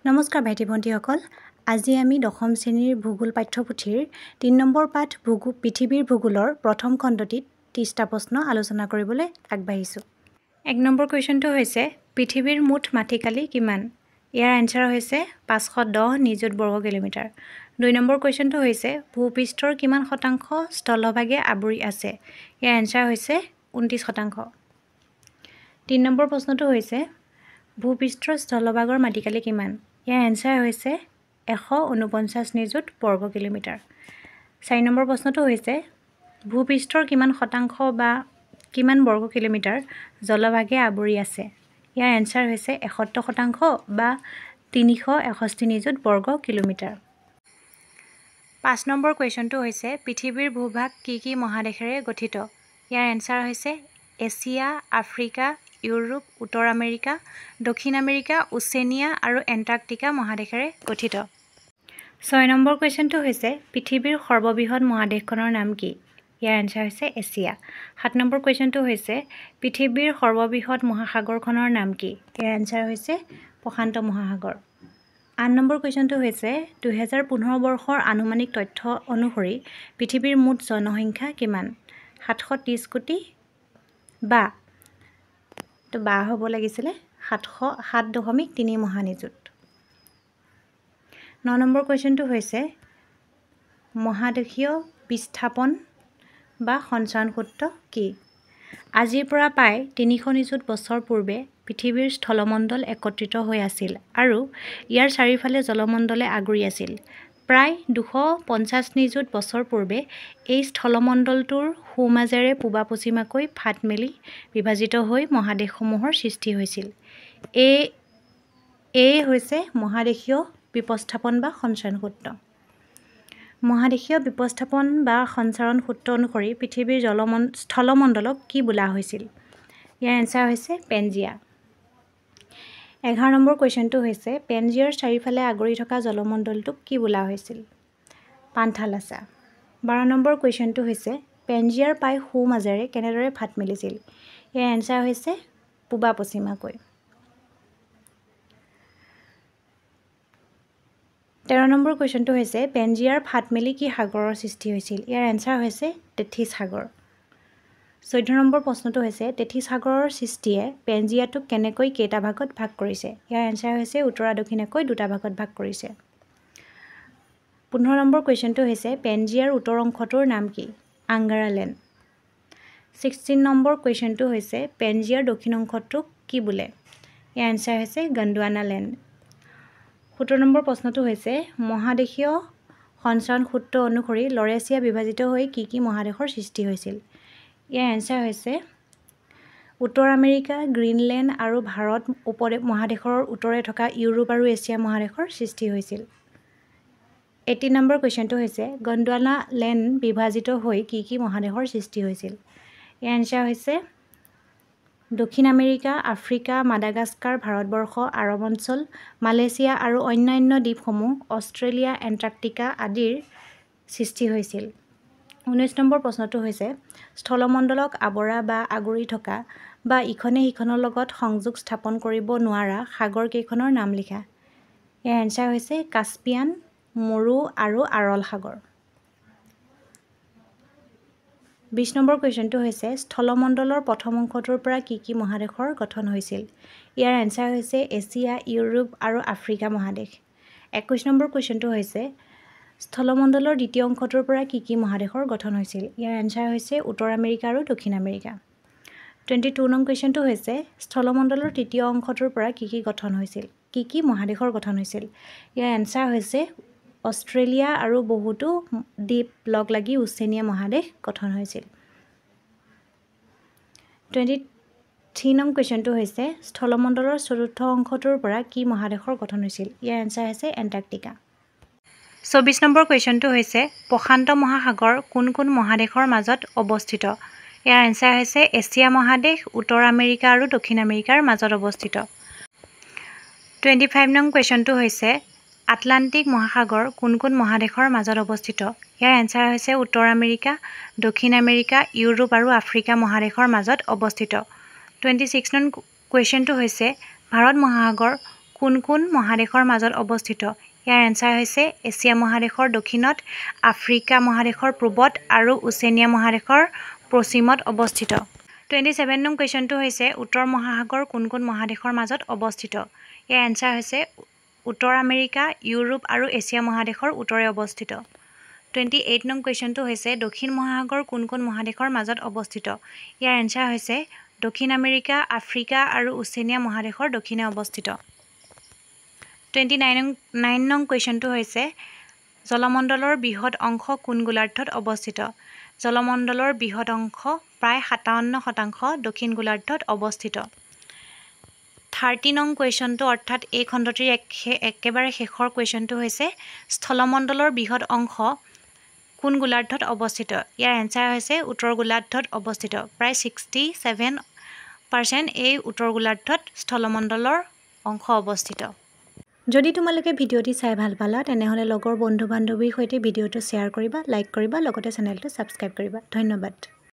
নমস্কাৰ ভাইটি ভণ্টিসকল আজি আমি দশম শ্ৰেণীৰ ভূগোল পাঠ্যপুথিৰ ৩ নম্বৰ পাঠ পৃথিৱীৰ ভূগোলৰ প্ৰথম খণ্ডটিত ৩০টা প্ৰশ্ন আলোচনা কৰিবলৈ আগবাঢ়িছোঁ। ১ নম্বৰ কুৱেশ্যনটো হৈছে পৃথিৱীৰ মুঠ মাটিকালি কিমান? ইয়াৰ এনসাৰ হৈছে ৫১০ নিযুত বৰ্গ কিলোমিটাৰ। ২ নম্বৰ কুৱেশ্যনটো হৈছে ভূপৃষ্ঠৰ কিমান শতাংশ স্থলভাগে আৱৰি আছে? ইয়াৰ এনসাৰ হৈছে ২৯%। ৩ নম্বৰ প্ৰশ্নটো হৈছে ভূপৃষ্ঠৰ স্থলভাগৰ মাটিকালি কিমান? ইয়াৰ এনসাৰ হৈছে ১৪৯ নিযুত বৰ্গ কিলোমিটাৰ। ৪ নম্বৰ প্ৰশ্নটো হৈছে ভূপৃষ্ঠৰ কিমান শতাংশ বা কিমান বৰ্গ কিলোমিটাৰ জলভাগে আৱৰি আছে? ইয়াৰ এনসাৰ হৈছে ৭১% বা ৩৬১ নিযুত বৰ্গ কিলোমিটাৰ। ৫ নম্বৰ কুৱেশ্যনটো হৈছে পৃথিৱীৰ ভূভাগ কি মহাদেশেৰে গঠিত? ইয়াৰ এনসাৰ হৈছে এছিয়া, আফ্ৰিকা, ইউৰোপ, উত্তৰ আমেৰিকা, দক্ষিণ আমেৰিকা, ওচেনিয়া আৰু এণ্টাৰ্কটিকা মহাদেশেৰে গঠিত। ৬ নম্বৰ কুৱেশ্যনটো হৈছে পৃথিৱীৰ সৰ্ববৃহৎ মহাদেশখনৰ নাম কি? ইয়াৰ এনসাৰ হৈছে এছিয়া। ৭ নম্বৰ কুৱেশ্যনটো হৈছে পৃথিৱীৰ সৰ্ববৃহৎ মহাসাগৰখনৰ নাম কি? ইয়াৰ এনসাৰ হৈছে প্ৰশান্ত মহাসাগৰ। ৮ নম্বৰ কুৱেশ্যনটো হৈছে ২০১৫ বৰ্ষৰ আনুমানিক তথ্য অনুসৰি পৃথিৱীৰ মুঠ জনসংখ্যা কিমান? ৭৩০ কোটি বা হ'ব লাগিছিলে ৭.৩ মহানিযুত। ৯ নম্বৰ কুৱেশ্যনটো হৈছে মহাদেশীয় বিস্থাপন বা সঞ্চৰণ সূত্ৰ কি? আজিৰ পৰা প্ৰায় ৩০০ নিযুত বছৰ পূৰ্বে পৃথিৱীৰ স্থলমণ্ডল একত্ৰিত হৈ আছিল আৰু ইয়াৰ চাৰিওফালে জলমণ্ডলে আগুৰি আছিল। প্ৰায় ২৫০ নিযুত বছৰ পূৰ্বে এই স্থলমণ্ডলটোৰ সোঁমাজেৰে পূবা-পশ্চিমাকৈ ফাট মেলি বিভাজিত হৈ মহাদেশসমূহৰ সৃষ্টি হৈছিল। এই হৈছে মহাদেশীয় বিস্থাপন বা সঞ্চৰণ সূত্ৰ। মহাদেশীয় বিস্থাপন বা সঞ্চৰণ সূত্ৰ অনুসৰি পৃথিৱীৰ স্থলমণ্ডলক কি বোলা হৈছিল? ইয়াৰ এনসাৰ হৈছে পেনজিয়া। ১১ নম্বৰ কুৱেশ্যনটো হৈছে পেনজিয়াৰ চাৰিওফালে আগুৰি থকা জলমণ্ডলটোক কি বোলা হৈছিল? পান্থালাছা। ১২ নম্বৰ কুৱেশ্যনটো হৈছে পেনজিয়াৰ প্ৰায় সোঁমাজেৰে কেনেদৰে ফাট মেলিছিল? ইয়াৰ এনসাৰ হৈছে পূবা-পশ্চিমাকৈ। ১৩ নম্বৰ কুৱেশ্যনটো হৈছে পেনজিয়াৰ ফাট মেলি কি সাগৰৰ সৃষ্টি হৈছিল? ইয়াৰ এনসাৰ হৈছে তেথিছ সাগৰ। ১৪ নম্বৰ প্ৰশ্নটো হৈছে তেথিছ সাগৰৰ সৃষ্টিয়ে পেনজিয়াটোক কেনেকৈ কেইটা ভাগত ভাগ কৰিছে? ইয়াৰ এনসাৰ হৈছে উত্তৰা দক্ষিণাকৈ দুটা ভাগত ভাগ কৰিছে। ১৫ নম্বৰ কুৱেশ্যনটো হৈছে পেনজিয়াৰ উত্তৰ অংশটোৰ নাম কি? আংগাৰালেণ্ড। 16 নম্বৰ কুৱেশ্যনটো হৈছে পেনজিয়াৰ দক্ষিণ অংশটোক কি বোলে? ইয়াৰ এনসাৰ হৈছে গণ্ডৱানালেণ্ড। ১৭ নম্বৰ প্ৰশ্নটো হৈছে মহাদেশীয় সঞ্চৰণ সূত্ৰ অনুসৰি লৰেছিয়া বিভাজিত হৈ কি মহাদেশৰ সৃষ্টি হৈছিল? ইয়াৰ এনসাৰ হৈছে উত্তৰ আমেৰিকা, গ্ৰীণলেণ্ড আৰু ভাৰত মহাদেশৰ উত্তৰে থকা ইউৰোপ আৰু এছিয়া মহাদেশৰ সৃষ্টি হৈছিল। 18 নম্বৰ কুৱেশ্যনটো হৈছে গণ্ডৱানালেণ্ড বিভাজিত হৈ কি মহাদেশৰ সৃষ্টি হৈছিল? ইয়াৰ এনসাৰ হৈছে দক্ষিণ আমেৰিকা, আফ্ৰিকা, মাডাগাস্কাৰ, ভাৰতবৰ্ষ, আৰৱ অঞ্চল, মালয়েছিয়া আৰু অন্যান্য দ্বীপসমূহ, অষ্ট্ৰেলিয়া, এণ্টাৰ্কটিকা আদিৰ সৃষ্টি হৈছিল। 19 নম্বৰ প্ৰশ্নটো হৈছে স্থলমণ্ডলক আৱৰা বা আগুৰি থকা বা ইখনে সিখনৰ লগত সংযোগ স্থাপন কৰিব নোৱাৰা সাগৰ কেইখনৰ নাম লিখা? ইয়াৰ এনসাৰ হৈছে কাস্পিয়ান, মৰু আৰু আৰল সাগৰ। 20 নম্বৰ কুৱেশ্যনটো হৈছে স্থলমণ্ডলৰ প্ৰথম অংশটোৰ পৰা কি মহাদেশৰ গঠন হৈছিল? ইয়াৰ এনসাৰ হৈছে এছিয়া, ইউৰোপ আৰু আফ্ৰিকা মহাদেশ। 21 নম্বৰ কুৱেশ্যনটো হৈছে স্থলমণ্ডলৰ দ্বিতীয় অংশটোৰ পৰা কি মহাদেশৰ গঠন হৈছিল? ইয়াৰ এনসাৰ হৈছে উত্তৰ আমেৰিকা আৰু দক্ষিণ আমেৰিকা। 22 নং কুৱেশ্যনটো হৈছে স্থলমণ্ডলৰ তৃতীয় অংশটোৰ পৰা কি গঠন হৈছিল? কি মহাদেশৰ গঠন হৈছিল? ইয়াৰ এনসাৰ হৈছে অষ্ট্ৰেলিয়া আৰু বহুতো দ্বীপ লগ লাগি ওচেনিয়া মহাদেশ গঠন হৈছিল। 23 নং কুৱেশ্যনটো হৈছে স্থলমণ্ডলৰ চতুৰ্থ অংশটোৰ পৰা কি মহাদেশৰ গঠন হৈছিল? ইয়াৰ এনসাৰ হৈছে এণ্টাৰ্কটিকা। 24 নম্বৰ কুৱেশ্যনটো হৈছে প্ৰশান্ত মহাসাগৰ কোন মহাদেশৰ মাজত অৱস্থিত? ইয়াৰ এনসাৰ হৈছে এছিয়া মহাদেশ, উত্তৰ আমেৰিকা আৰু দক্ষিণ আমেৰিকাৰ মাজত অৱস্থিত। 25 নং কুৱেশ্যনটো হৈছে আটলাণ্টিক মহাসাগৰ কোন মহাদেশৰ মাজত অৱস্থিত? ইয়াৰ এনসাৰ হৈছে উত্তৰ আমেৰিকা, দক্ষিণ আমেৰিকা, ইউৰোপ আৰু আফ্ৰিকা মহাদেশৰ মাজত অৱস্থিত। 26 নং কুৱেশ্যনটো হৈছে ভাৰত মহাসাগৰ কোন কোন মহাদেশৰ মাজত অৱস্থিত ইয়াৰ এনসাৰ হৈছে এছিয়া মহাদেশৰ দক্ষিণত আফ্ৰিকা মহাদেশৰ পূবত আৰু ওচেনিয়া মহাদেশৰ পশ্চিমত অৱস্থিত 27 নং কোৱেশ্চনটো হৈছে উত্তৰ মহাসাগৰ কোন কোন মহাদেশৰ মাজত অৱস্থিত ইয়াৰ এনসাৰ হৈছে উত্তৰ আমেৰিকা ইউৰোপ আৰু এছিয়া মহাদেশৰ উত্তৰে অৱস্থিত 28 নং কোৱেশ্চনটো হৈছে দক্ষিণ মহাসাগৰ কোন কোন মহাদেশৰ মাজত অৱস্থিত ইয়াৰ এনসাৰ হৈছে দক্ষিণ আমেৰিকা আফ্ৰিকা আৰু ওচেনিয়া মহাদেশৰ দক্ষিণে অৱস্থিত 29 নং কোৱেশ্চনটো হৈছে জলমণ্ডলৰ বৃহৎ অংশ কোন গোলাৰ্ধত অৱস্থিত জলমণ্ডলৰ বৃহৎ অংশ প্ৰায় 57% দক্ষিণ গোলাৰ্ধত অৱস্থিত 30 নং কোৱেশ্চনটো অৰ্থাৎ এই খণ্ডটিৰ একেবাৰে শেষৰ কোৱেশ্চনটো হৈছে স্থলমণ্ডলৰ বৃহৎ অংশ কোন গোলাৰ্ধত অৱস্থিত ইয়াৰ এনসাৰ হৈছে উত্তৰ গোলাৰ্ধত অৱস্থিত প্ৰায় 67% এই উত্তৰ গোলাৰ্ধত স্থলমণ্ডলৰ অংশ অৱস্থিত যদি তোমালোকে ভিডিওটি চাই ভাল পালা তেনেহলে লগৰ বন্ধু বান্ধৱীৰ সৈতে ভিডিওটো শ্বেয়াৰ কৰিবা লাইক কৰিবা লগতে চেনেলটো সাবস্ক্ৰাইব কৰিবা ধন্যবাদ